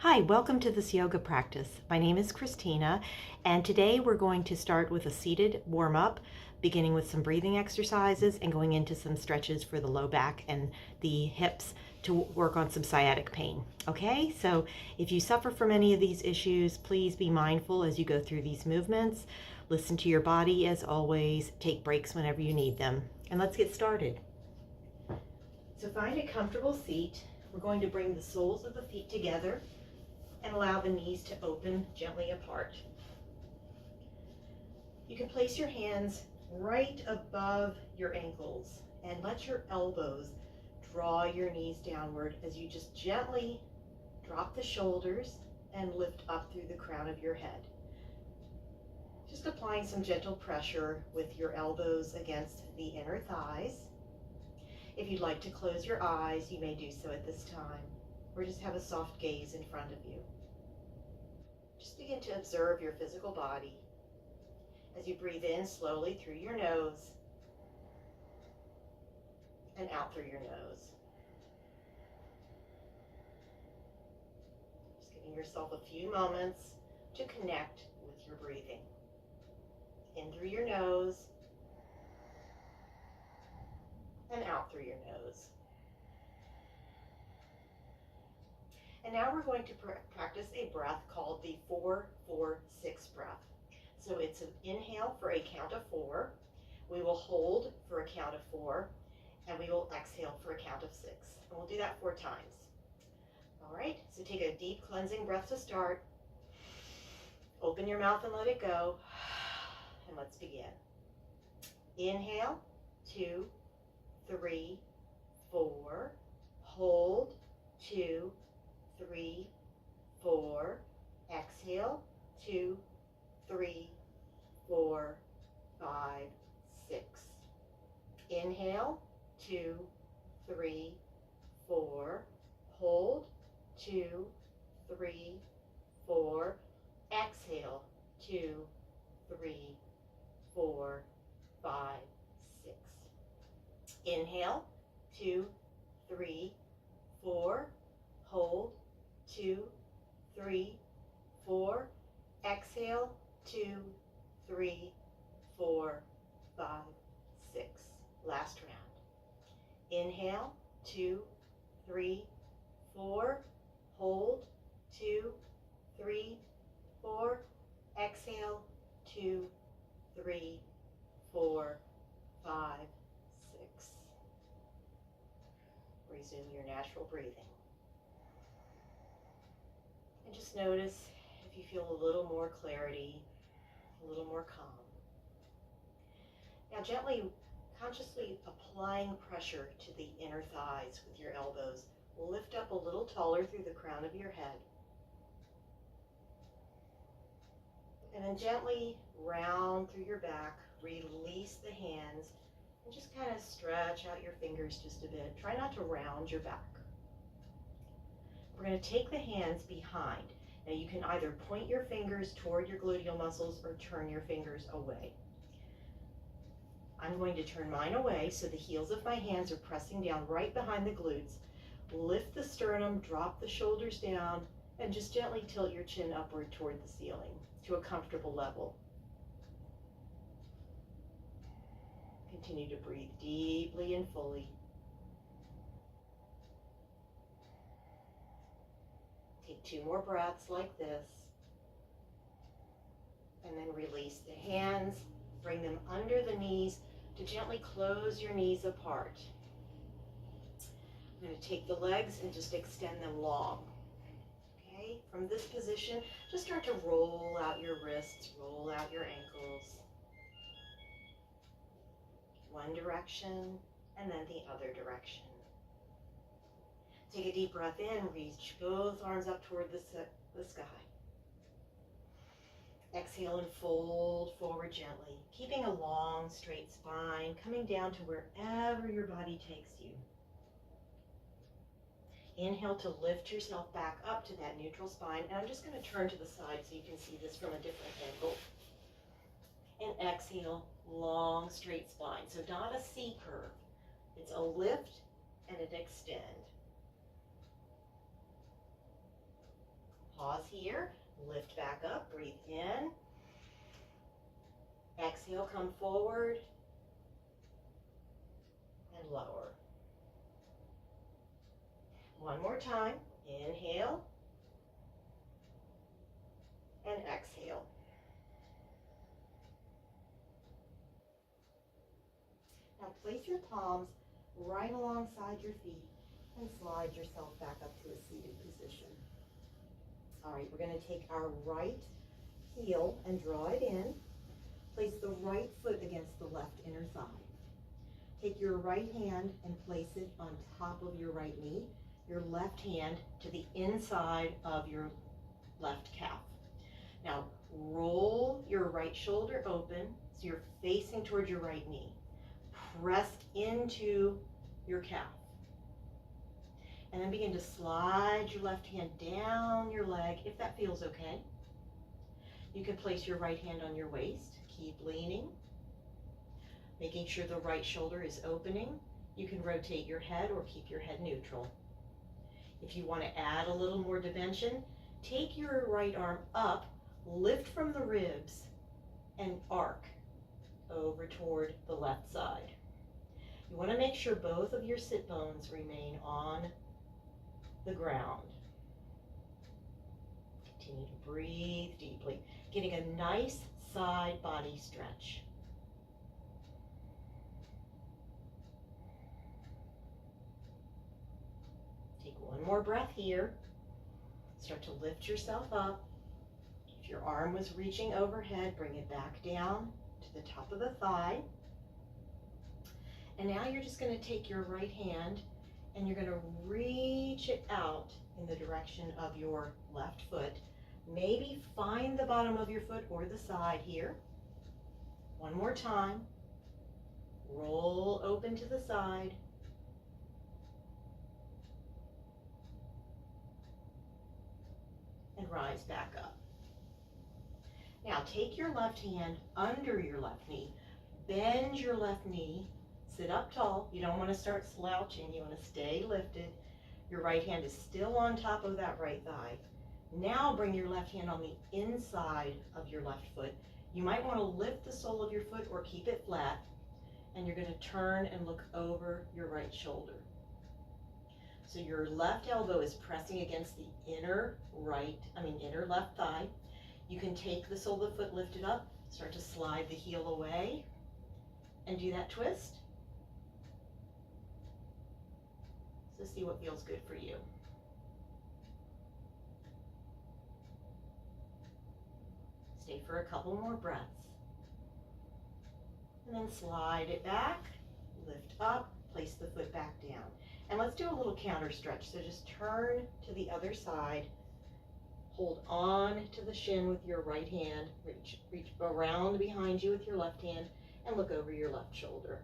Hi, welcome to this yoga practice. My name is Christina, and today we're going to start with a seated warm-up, beginning with some breathing exercises and going into some stretches for the low back and the hips to work on some sciatic pain. Okay, so if you suffer from any of these issues, please be mindful as you go through these movements. Listen to your body as always. Take breaks whenever you need them. And let's get started. So find a comfortable seat. We're going to bring the soles of the feet together and allow the knees to open gently apart. You can place your hands right above your ankles and let your elbows draw your knees downward as you just gently drop the shoulders and lift up through the crown of your head. Just applying some gentle pressure with your elbows against the inner thighs. If you'd like to close your eyes, you may do so at this time, or just have a soft gaze in front of you. Just begin to observe your physical body as you breathe in slowly through your nose and out through your nose. Just giving yourself a few moments to connect with your breathing. In through your nose and out through your nose. And now we're going to practice a breath called the 4-4-6 breath. So it's an inhale for a count of 4. We will hold for a count of 4, and we will exhale for a count of 6. And we'll do that 4 times. All right, so take a deep cleansing breath to start. Open your mouth and let it go. And let's begin. Inhale, 2, 3, 4. Hold, 2, 3, 4. Exhale, 2, 3, 4, 5, 6. Inhale, 2, 3, 4. Hold, 2, 3, 4. Exhale, 2, 3, 4, 5, 6. Inhale, 2, 3, 4. Hold, 2, 3, 4. Exhale, 2, 3, 4, 5, 6. Last round. Inhale, 2, 3, 4. Hold, 2, 3, 4. Exhale, 2, 3, 4, 5, 6. Resume your natural breathing. And just notice if you feel a little more clarity, a little more calm. Now gently, consciously applying pressure to the inner thighs with your elbows. Lift up a little taller through the crown of your head. And then gently round through your back, release the hands, and just kind of stretch out your fingers just a bit. Try not to round your back. We're going to take the hands behind. Now you can either point your fingers toward your gluteal muscles or turn your fingers away. I'm going to turn mine away so the heels of my hands are pressing down right behind the glutes. Lift the sternum, drop the shoulders down, and just gently tilt your chin upward toward the ceiling to a comfortable level. Continue to breathe deeply and fully. Take 2 more breaths like this. And then release the hands. Bring them under the knees to gently close your knees apart. I'm going to take the legs and just extend them long. Okay, from this position, just start to roll out your wrists, roll out your ankles. One direction and then the other direction. Take a deep breath in, reach both arms up toward the sky. Exhale and fold forward gently, keeping a long, straight spine, coming down to wherever your body takes you. Inhale to lift yourself back up to that neutral spine, and I'm just going to turn to the side so you can see this from a different angle. And exhale, long, straight spine. So not a C curve. It's a lift and an extend. Pause here, lift back up, breathe in. Exhale, come forward and lower. One more time, inhale and exhale. Now place your palms right alongside your feet and slide yourself back up to a seated position. All right, we're going to take our right heel and draw it in. Place the right foot against the left inner thigh. Take your right hand and place it on top of your right knee, your left hand to the inside of your left calf. Now roll your right shoulder open so you're facing towards your right knee. Press into your calf. And then begin to slide your left hand down your leg if that feels okay. You can place your right hand on your waist. Keep leaning, making sure the right shoulder is opening. You can rotate your head or keep your head neutral. If you want to add a little more dimension, take your right arm up, lift from the ribs, and arc over toward the left side. You want to make sure both of your sit bones remain on the ground. Continue to breathe deeply, getting a nice side body stretch. Take one more breath here. Start to lift yourself up. If your arm was reaching overhead, bring it back down to the top of the thigh. And now you're just going to take your right hand and you're going to reach it out in the direction of your left foot. Maybe find the bottom of your foot or the side here. One more time. Roll open to the side. And rise back up. Now take your left hand under your left knee. Bend your left knee. Sit up tall. You don't want to start slouching. You want to stay lifted. Your right hand is still on top of that right thigh. Now bring your left hand on the inside of your left foot. You might want to lift the sole of your foot or keep it flat. And you're going to turn and look over your right shoulder. So your left elbow is pressing against the inner left thigh. You can take the sole of the foot lifted up, start to slide the heel away, and do that twist. So see what feels good for you. Stay for a couple more breaths. And then slide it back, lift up, place the foot back down. And let's do a little counter stretch. So just turn to the other side. Hold on to the shin with your right hand. Reach around behind you with your left hand and look over your left shoulder.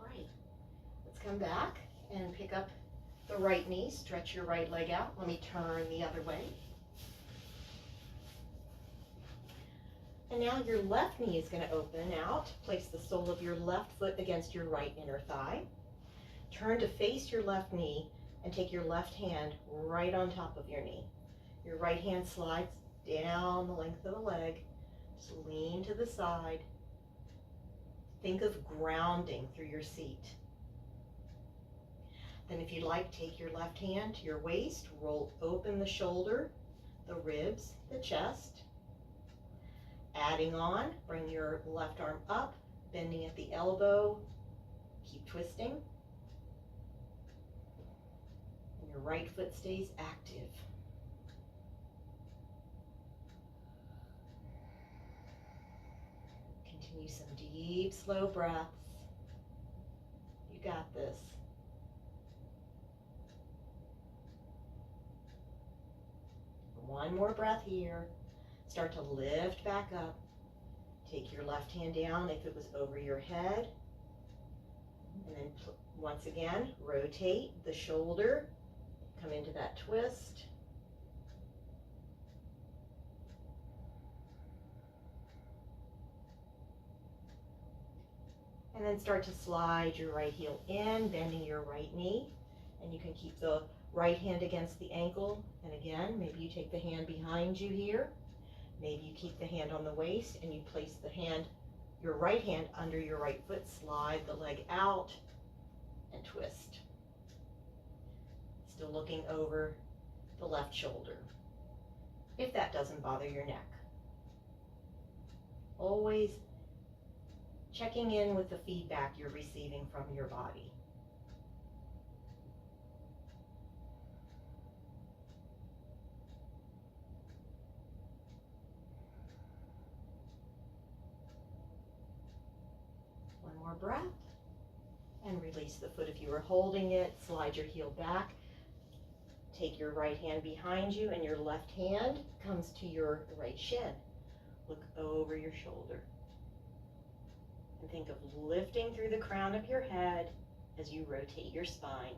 All right, let's come back and pick up the right knee. Stretch your right leg out. Let me turn the other way. And now your left knee is going to open out. Place the sole of your left foot against your right inner thigh. Turn to face your left knee and take your left hand right on top of your knee. Your right hand slides down the length of the leg. Just lean to the side. Think of grounding through your seat. Then if you'd like, take your left hand to your waist, roll open the shoulder, the ribs, the chest. Adding on, bring your left arm up, bending at the elbow, keep twisting. And your right foot stays active. Continue some deep, slow breaths. You got this. One more breath here. Start to lift back up. Take your left hand down if it was over your head. And then once again, rotate the shoulder. Come into that twist. And then start to slide your right heel in, bending your right knee. And you can keep the right hand against the ankle. And again, maybe you take the hand behind you here. Maybe you keep the hand on the waist and you place the hand, your right hand under your right foot, slide the leg out and twist. Still looking over the left shoulder, if that doesn't bother your neck. Always checking in with the feedback you're receiving from your body. One more breath. And release the foot if you were holding it. Slide your heel back. Take your right hand behind you and your left hand comes to your right shin. Look over your shoulder. And think of lifting through the crown of your head as you rotate your spine.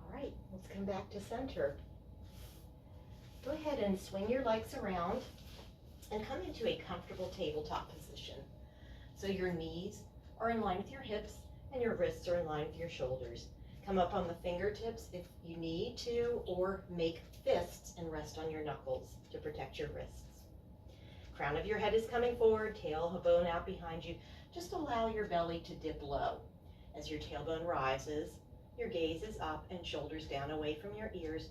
All right, let's come back to center. Go ahead and swing your legs around and come into a comfortable tabletop position. So your knees are in line with your hips and your wrists are in line with your shoulders. Come up on the fingertips if you need to, or make fists and rest on your knuckles to protect your wrists. Crown of your head is coming forward, tailbone out behind you. Just allow your belly to dip low. As your tailbone rises, your gaze is up and shoulders down away from your ears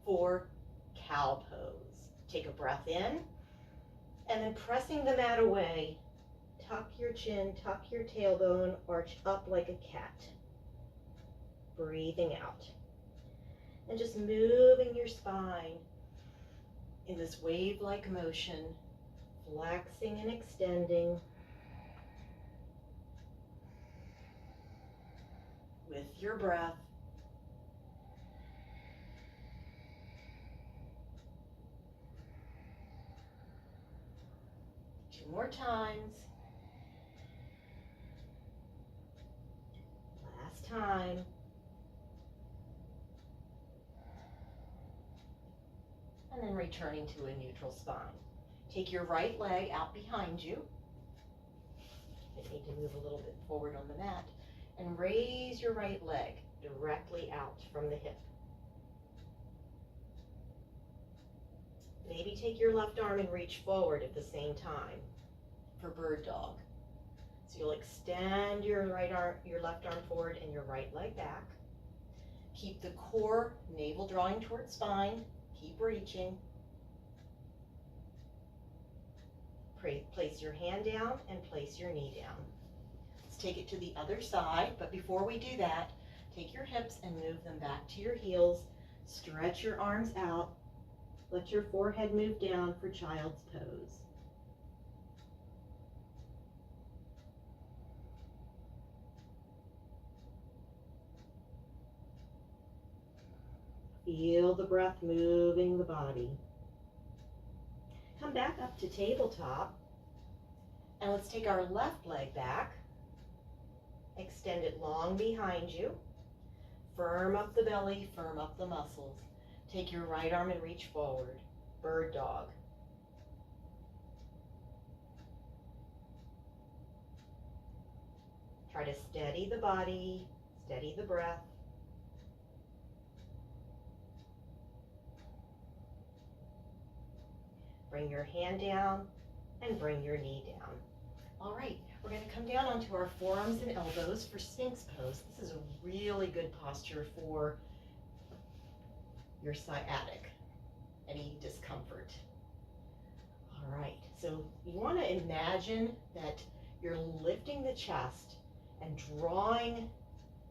for cow pose. Take a breath in, and then pressing the mat away, tuck your chin, tuck your tailbone, arch up like a cat. Breathing out. And just moving your spine in this wave-like motion, flexing and extending with your breath. Two more times. Last time. And then returning to a neutral spine. Take your right leg out behind you. You need to move a little bit forward on the mat. And raise your right leg directly out from the hip. Maybe take your left arm and reach forward at the same time for bird dog. So you'll extend your left arm forward and your right leg back. Keep the core, navel drawing towards spine. Keep reaching. Place your hand down and place your knee down. Let's take it to the other side, but before we do that, take your hips and move them back to your heels. Stretch your arms out. Let your forehead move down for child's pose. Feel the breath moving the body. Come back up to tabletop, and let's take our left leg back. Extend it long behind you. Firm up the belly, firm up the muscles. Take your right arm and reach forward. Bird dog. Try to steady the body, steady the breath. Bring your hand down and bring your knee down. All right, we're going to come down onto our forearms and elbows for Sphinx pose. This is a really good posture for your sciatic, any discomfort. All right, so you want to imagine that you're lifting the chest and drawing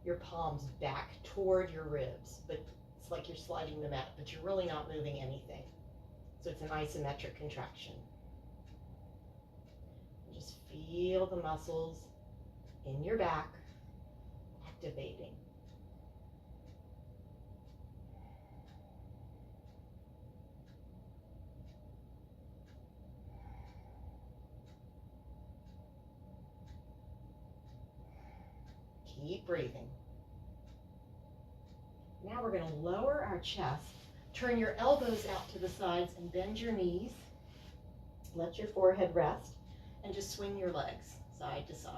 your palms back toward your ribs, but it's like you're sliding the mat, but you're really not moving anything. So it's an isometric contraction. Just feel the muscles in your back activating. Keep breathing. Now we're going to lower our chest Turn your elbows out to the sides and bend your knees. Let your forehead rest and just swing your legs side to side.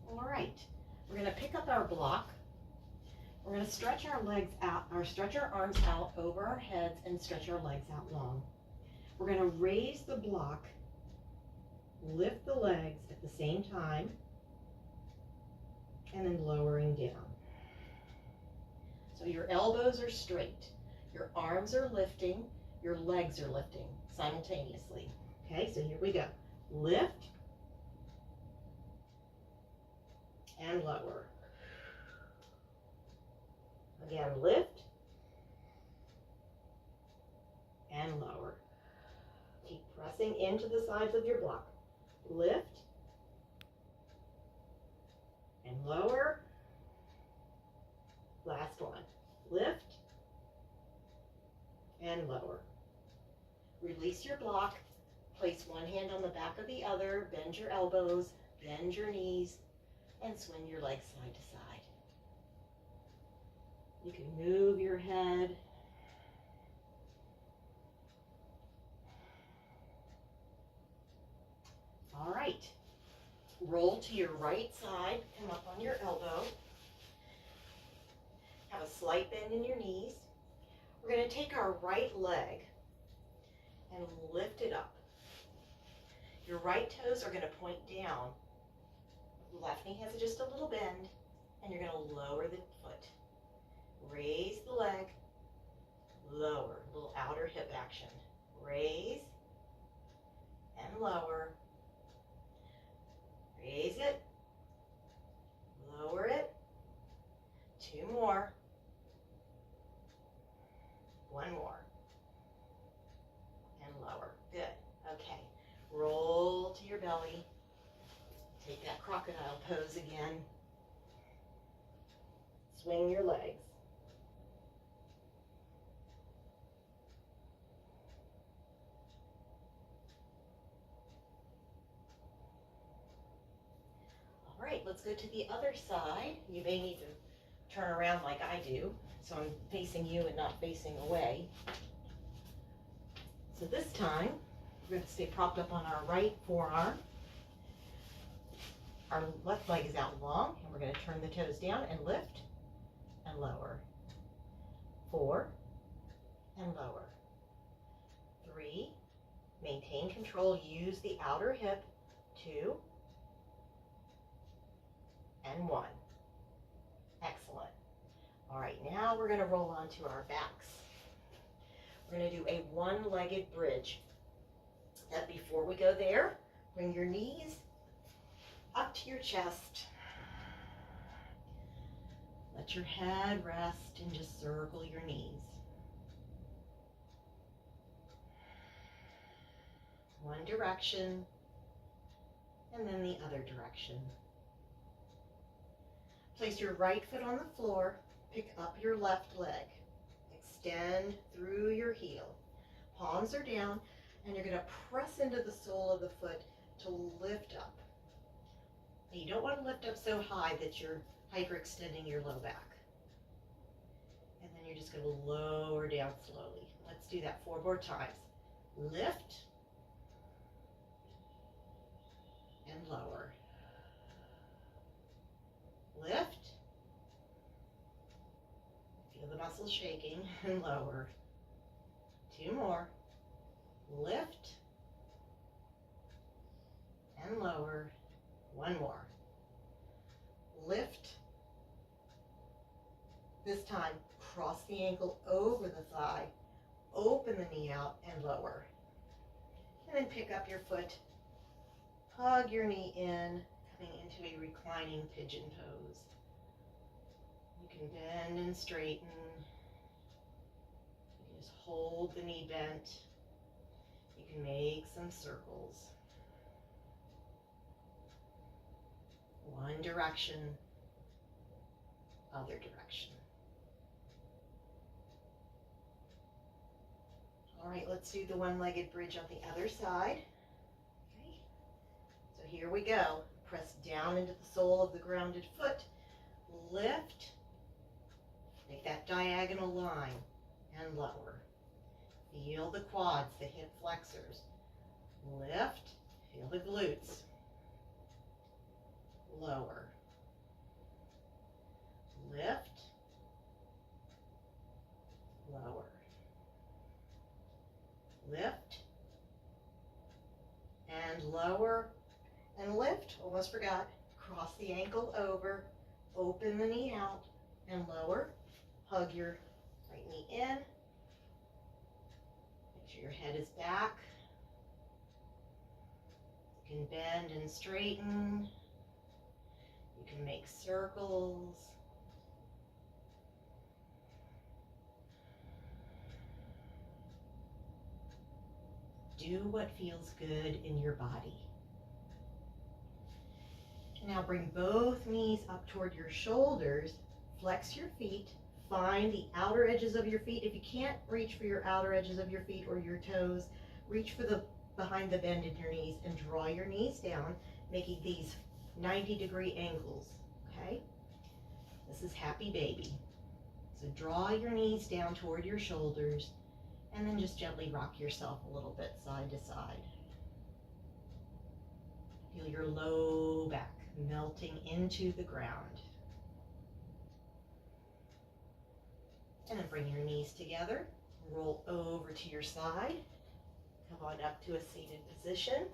All right, we're going to pick up our block. We're going to stretch our legs out, or stretch our arms out over our heads and stretch our legs out long. We're going to raise the block, lift the legs at the same time, and then lowering down. So your elbows are straight, your arms are lifting, your legs are lifting simultaneously. Okay, so here we go. Lift and lower. Again, lift and lower. Keep pressing into the sides of your block. Lift and lower. Last one. Lift and lower. Release your block. Place one hand on the back of the other. Bend your elbows, bend your knees, and swing your legs side to side. You can move your head. All right. Roll to your right side. Come up on your elbow. Have a slight bend in your knees. We're going to take our right leg and lift it up. Your right toes are going to point down. The left knee has just a little bend, and you're going to lower the foot. Raise the leg, lower, little outer hip action. Raise and lower. Raise it, lower it. Two more. One more. And lower. Good. Okay. Roll to your belly. Take that crocodile pose again. Swing your legs. All right, let's go to the other side. You may need to turn around like I do, so I'm facing you and not facing away. So this time, we're going to stay propped up on our right forearm. Our left leg is out long, and we're going to turn the toes down and lift and lower. 4 and lower. 3, maintain control, use the outer hip. 2 and 1. Excellent. All right, now we're going to roll onto our backs. We're going to do a one-legged bridge. And before we go there, bring your knees up to your chest. Let your head rest and just circle your knees. One direction, and then the other direction. Place your right foot on the floor, pick up your left leg. Extend through your heel. Palms are down, and you're going to press into the sole of the foot to lift up. And you don't want to lift up so high that you're hyperextending your low back. And then you're just going to lower down slowly. Let's do that 4 more times. Lift and lower. Lift. Feel the muscles shaking and lower. 2 more. Lift and lower. 1 more. Lift. This time, cross the ankle over the thigh, open the knee out and lower. And then pick up your foot, hug your knee in, coming into a reclining pigeon pose. You can bend and straighten. You can just hold the knee bent. You can make some circles. One direction, other direction. All right, let's do the one-legged bridge on the other side. Okay, So here we go. Press down into the sole of the grounded foot. Lift. Make that diagonal line and lower. Feel the quads, the hip flexors. Lift. Feel the glutes. Lower. Lift. Lower. Lift. And lower. And lift. Almost forgot. Cross the ankle over. Open the knee out. And lower. Hug your right knee in. Make sure your head is back. You can bend and straighten. You can make circles. Do what feels good in your body. Now bring both knees up toward your shoulders. Flex your feet. Find the outer edges of your feet. If you can't reach for your outer edges of your feet or your toes, reach for the behind the bend in your knees and draw your knees down, making these 90-degree angles, okay? This is happy baby. So draw your knees down toward your shoulders and then just gently rock yourself a little bit side to side. Feel your low back melting into the ground. And then bring your knees together, roll over to your side, come on up to a seated position.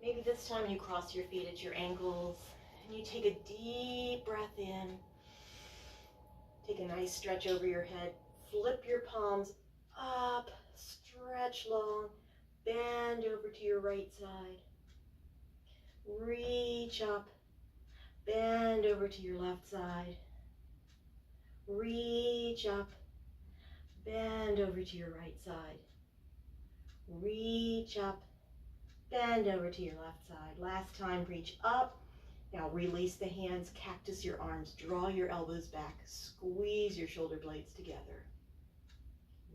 Maybe this time you cross your feet at your ankles and you take a deep breath in. Take a nice stretch over your head, flip your palms up, stretch long, bend over to your right side. Reach up, bend over to your left side. Reach up, bend over to your right side. Reach up, bend over to your left side. Last time, reach up. Now release the hands, cactus your arms, draw your elbows back, squeeze your shoulder blades together.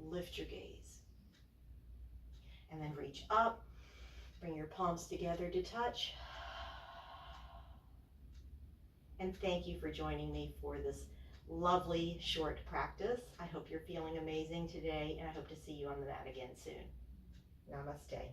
Lift your gaze. And then reach up, bring your palms together to touch. And thank you for joining me for this lovely short practice. I hope you're feeling amazing today, and I hope to see you on the mat again soon. Namaste.